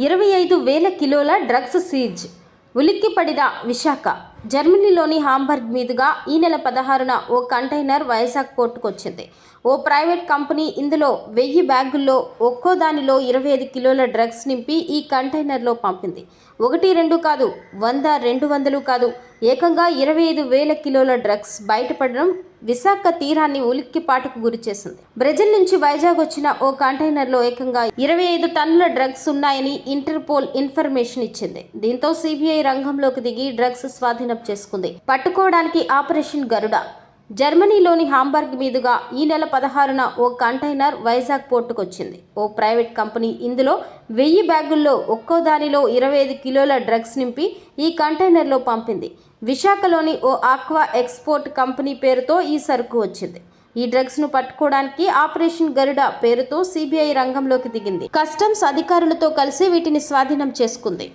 25,000 కిలోల drugs seize. ఉలిక్కిపడిన Visakha. జర్మనీలోని Hamburg మీదుగా ఈ నెల 16న ఓ కంటైనర్ వైజాగ్ పోర్టుకొచ్చింది. ఓ ప్రైవేట్ కంపెనీ ఇందులో 1000 బ్యాగుల్లో ఒక్కోదానిలో 25 కిలోల డ్రగ్స్ నింపి ఈ కంటైనర్లో పంపింది. 1-2 కాదు, 100-200 కాదు, ఏకంగా 25,000 కిలోల డ్రగ్స్ బయటపడడం విశాఖ తీరాన్ని ఉలిక్కిపాటుకు గురిచేసింది. బ్రెజిల్ నుంచి వైజాగ్ వచ్చిన ఓ కంటైనర్లో ఏకంగా 25 టన్నుల డ్రగ్స్ ఉన్నాయని ఇంటర్పోల్ ఇన్ఫర్మేషన్ ఇచ్చింది. దీంతో సిబిఐ రంగంలోకి దిగి డ్రగ్స్ స్వాధీనం చేసుకుంది. పట్టుకోవడానికి ఆపరేషన్ గరుడ. జర్మనీలోని హాంబర్గ్ మీదుగా ఈ నెల 16న ఓ కంటైనర్ వైజాగ్ పోర్టుకొచ్చింది. ఓ ప్రైవేట్ కంపెనీ ఇందులో 1000 బ్యాగుల్లో ఒక్కోదానిలో 25 కిలోల డ్రగ్స్ నింపి ఈ కంటైనర్లో పంపింది. విశాఖలోని ఓ ఆక్వా ఎక్స్పోర్ట్ కంపెనీ పేరుతో ఈ సరుకు వచ్చింది. ఈ డ్రగ్స్ను పట్టుకోవడానికి ఆపరేషన్ గరుడ పేరుతో సిబిఐ రంగంలోకి దిగింది. కస్టమ్స్ అధికారులతో కలిసి వీటిని స్వాధీనం చేసుకుంది.